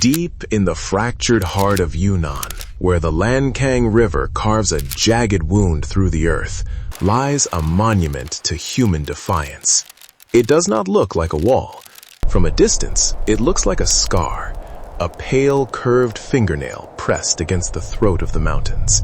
Deep in the fractured heart of Yunnan, where the Lancang River carves a jagged wound through the earth, lies a monument to human defiance. It does not look like a wall. From a distance, it looks like a scar, a pale, curved fingernail pressed against the throat of the mountains.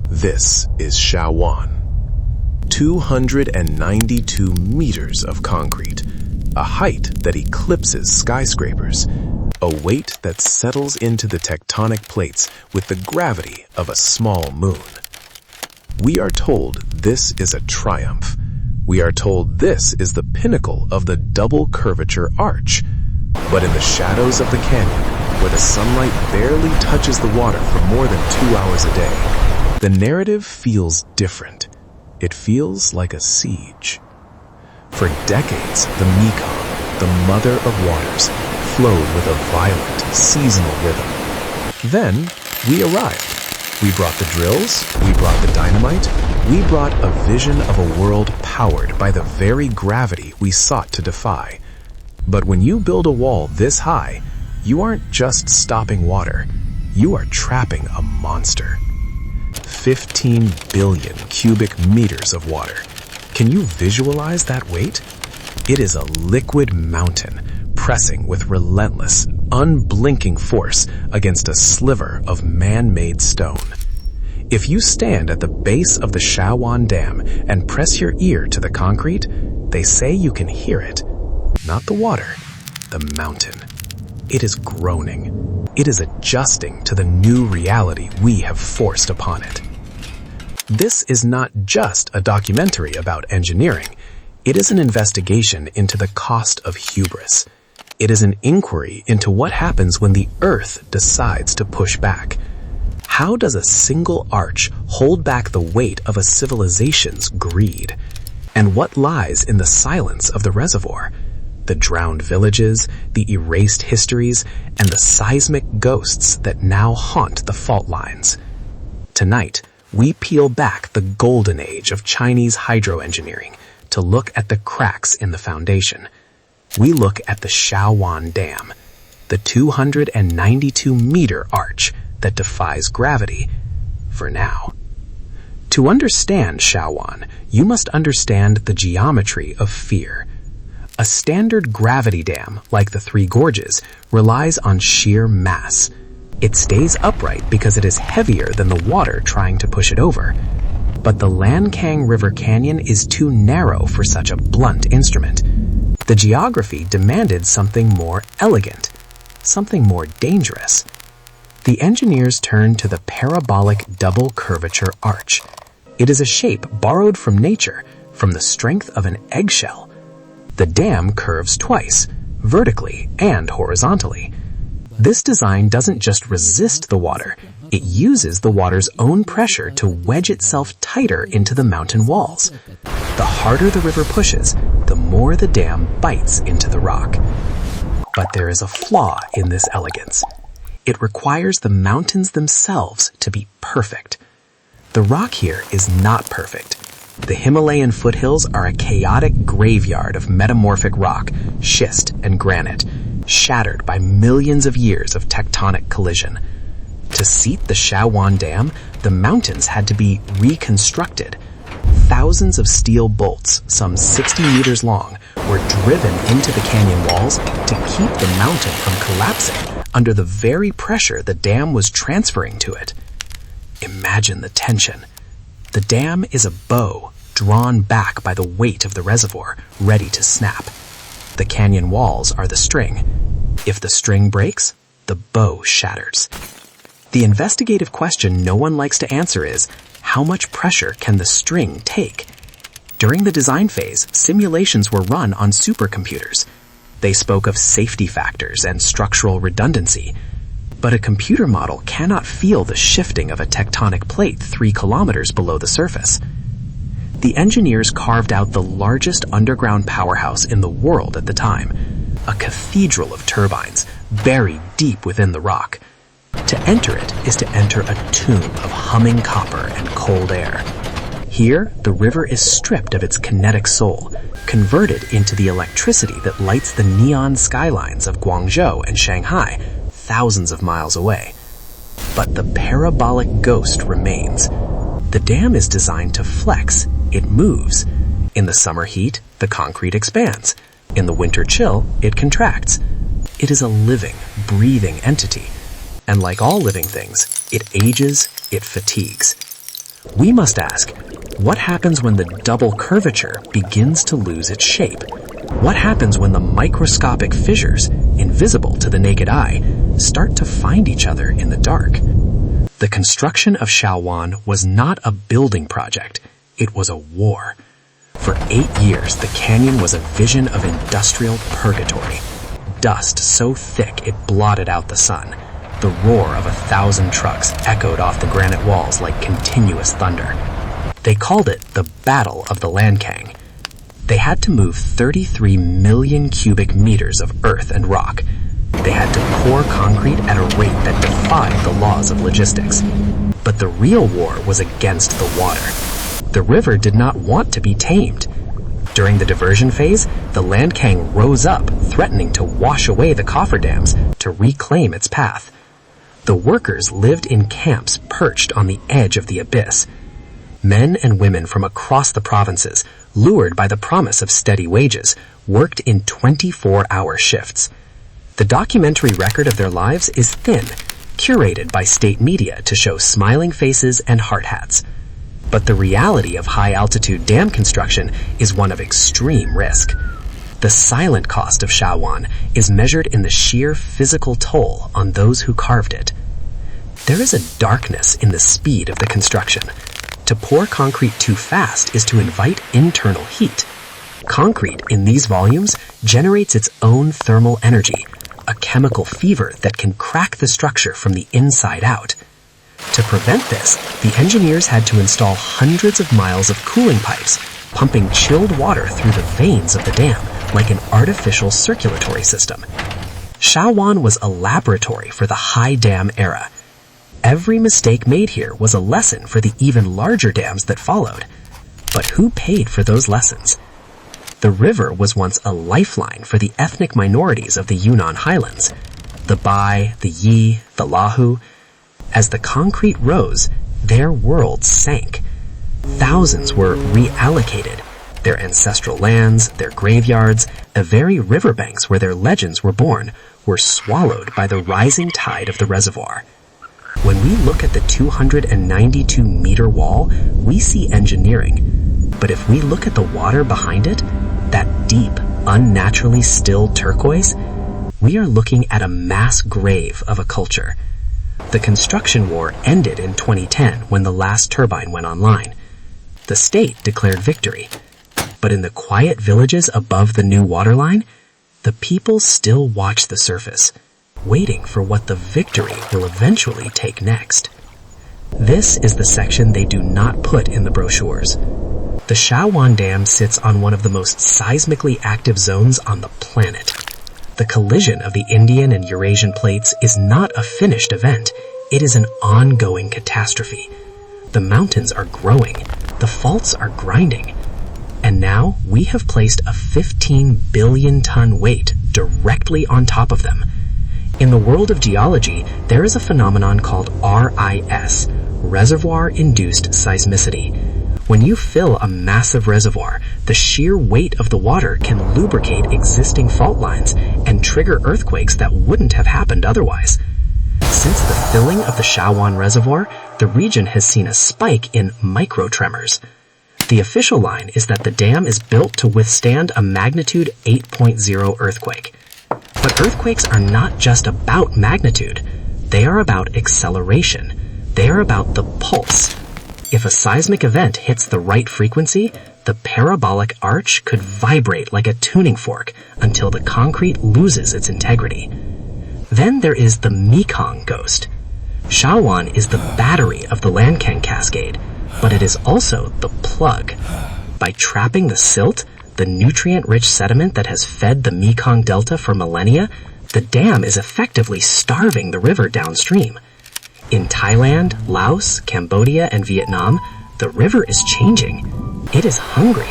This is Xiaowan. 292 meters of concrete, a height that eclipses skyscrapers, a weight that settles into the tectonic plates with the gravity of a small moon. We are told this is a triumph. We are told this is the pinnacle of the double-curvature arch. But in the shadows of the canyon, where the sunlight barely touches the water for more than 2 hours a day, the narrative feels different. It feels like a siege. For decades, the Mekong, the mother of waters, flowed with a violent, seasonal rhythm. Then, we arrived. We brought the drills, we brought the dynamite, we brought a vision of a world powered by the very gravity we sought to defy. But when you build a wall this high, you aren't just stopping water, you are trapping a monster. 15 billion cubic meters of water. Can you visualize that weight? It is a liquid mountain, pressing with relentless, unblinking force against a sliver of man-made stone. If you stand at the base of the Xiaowan Dam and press your ear to the concrete, they say you can hear it. Not the water, the mountain. It is groaning. It is adjusting to the new reality we have forced upon it. This is not just a documentary about engineering. It is an investigation into the cost of hubris. It is an inquiry into what happens when the earth decides to push back. How does a single arch hold back the weight of a civilization's greed? And what lies in the silence of the reservoir? The drowned villages, the erased histories, and the seismic ghosts that now haunt the fault lines. Tonight, we peel back the golden age of Chinese hydroengineering to look at the cracks in the foundation. We look at the Xiaowan Dam, the 292-meter arch that defies gravity, for now. To understand Xiaowan, you must understand the geometry of fear. A standard gravity dam, like the Three Gorges, relies on sheer mass. It stays upright because it is heavier than the water trying to push it over. But the Lancang River Canyon is too narrow for such a blunt instrument. The geography demanded something more elegant, something more dangerous. The engineers turned to the parabolic double-curvature arch. It is a shape borrowed from nature, from the strength of an eggshell. The dam curves twice, vertically and horizontally. This design doesn't just resist the water, it uses the water's own pressure to wedge itself tighter into the mountain walls. The harder the river pushes, the more the dam bites into the rock. But there is a flaw in this elegance. It requires the mountains themselves to be perfect. The rock here is not perfect. The Himalayan foothills are a chaotic graveyard of metamorphic rock, schist, and granite, shattered by millions of years of tectonic collision. To seat the Xiaowan Dam, the mountains had to be reconstructed. Thousands of steel bolts, some 60 meters long, were driven into the canyon walls to keep the mountain from collapsing under the very pressure the dam was transferring to it. Imagine the tension. The dam is a bow drawn back by the weight of the reservoir, ready to snap. The canyon walls are the string. If the string breaks, the bow shatters. The investigative question no one likes to answer is, how much pressure can the string take? During the design phase, simulations were run on supercomputers. They spoke of safety factors and structural redundancy. But a computer model cannot feel the shifting of a tectonic plate 3 kilometers below the surface. The engineers carved out the largest underground powerhouse in the world at the time, a cathedral of turbines buried deep within the rock. To enter it is to enter a tomb of humming copper and cold air. Here, the river is stripped of its kinetic soul, converted into the electricity that lights the neon skylines of Guangzhou and Shanghai thousands of miles away. But the parabolic ghost remains. The dam is designed to flex. It moves. In the summer heat, the concrete expands. In the winter chill, it contracts. It is a living, breathing entity. And like all living things, it ages, it fatigues. We must ask, what happens when the double curvature begins to lose its shape? What happens when the microscopic fissures, invisible to the naked eye, start to find each other in the dark? The construction of Xiaowan was not a building project, it was a war. For 8 years, the canyon was a vision of industrial purgatory. Dust so thick it blotted out the sun. The roar of 1,000 trucks echoed off the granite walls like continuous thunder. They called it the Battle of the Lancang. They had to move 33 million cubic meters of earth and rock. They had to pour concrete at a rate that defied the laws of logistics. But the real war was against the water. The river did not want to be tamed. During the diversion phase, the Lancang rose up, threatening to wash away the cofferdams to reclaim its path. The workers lived in camps perched on the edge of the abyss. Men and women from across the provinces, lured by the promise of steady wages, worked in 24-hour shifts. The documentary record of their lives is thin, curated by state media to show smiling faces and hard hats. But the reality of high-altitude dam construction is one of extreme risk. The silent cost of Xiaowan is measured in the sheer physical toll on those who carved it. There is a darkness in the speed of the construction. To pour concrete too fast is to invite internal heat. Concrete in these volumes generates its own thermal energy, a chemical fever that can crack the structure from the inside out. To prevent this, the engineers had to install hundreds of miles of cooling pipes, pumping chilled water through the veins of the dam like an artificial circulatory system. Xiaowan was a laboratory for the high dam era. Every mistake made here was a lesson for the even larger dams that followed. But who paid for those lessons? The river was once a lifeline for the ethnic minorities of the Yunnan highlands. The Bai, the Yi, the Lahu. As the concrete rose, their worlds sank. Thousands were reallocated. Their ancestral lands, their graveyards, the very riverbanks where their legends were born, were swallowed by the rising tide of the reservoir. When we look at the 292-meter wall, we see engineering. But if we look at the water behind it, that deep, unnaturally still turquoise, we are looking at a mass grave of a culture. The construction war ended in 2010 when the last turbine went online. The state declared victory. But in the quiet villages above the new waterline, the people still watch the surface, waiting for what the victory will eventually take next. This is the section they do not put in the brochures. The Xiaowan Dam sits on one of the most seismically active zones on the planet. The collision of the Indian and Eurasian plates is not a finished event. It is an ongoing catastrophe. The mountains are growing. The faults are grinding. And now we have placed a 15 billion ton weight directly on top of them. In the world of geology, there is a phenomenon called RIS, Reservoir-Induced Seismicity. When you fill a massive reservoir, the sheer weight of the water can lubricate existing fault lines and trigger earthquakes that wouldn't have happened otherwise. Since the filling of the Xiaowan Reservoir, the region has seen a spike in microtremors. The official line is that the dam is built to withstand a magnitude 8.0 earthquake. But earthquakes are not just about magnitude. They are about acceleration. They are about the pulse. If a seismic event hits the right frequency, the parabolic arch could vibrate like a tuning fork until the concrete loses its integrity. Then there is the Mekong ghost. Xiaowan is the battery of the Lancang Cascade, but it is also the plug. By trapping the silt, the nutrient-rich sediment that has fed the Mekong Delta for millennia, the dam is effectively starving the river downstream. In Thailand, Laos, Cambodia, and Vietnam, the river is changing. It is hungry.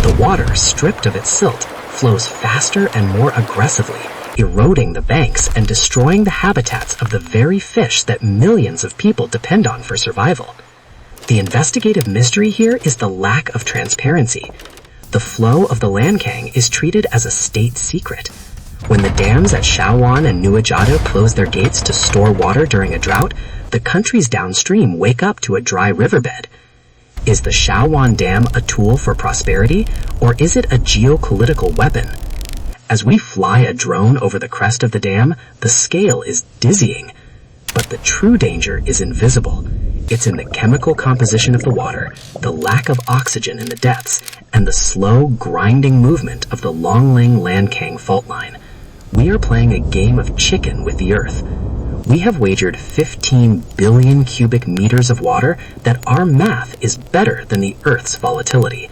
The water, stripped of its silt, flows faster and more aggressively, eroding the banks and destroying the habitats of the very fish that millions of people depend on for survival. The investigative mystery here is the lack of transparency. The flow of the Lancang is treated as a state secret. When the dams at Xiaowan and Nuajada close their gates to store water during a drought, the countries downstream wake up to a dry riverbed. Is the Xiaowan Dam a tool for prosperity, or is it a geopolitical weapon? As we fly a drone over the crest of the dam, the scale is dizzying. But the true danger is invisible. It's in the chemical composition of the water, the lack of oxygen in the depths, and the slow, grinding movement of the Lancang Lancang fault line. We are playing a game of chicken with the Earth. We have wagered 15 billion cubic meters of water that our math is better than the Earth's volatility.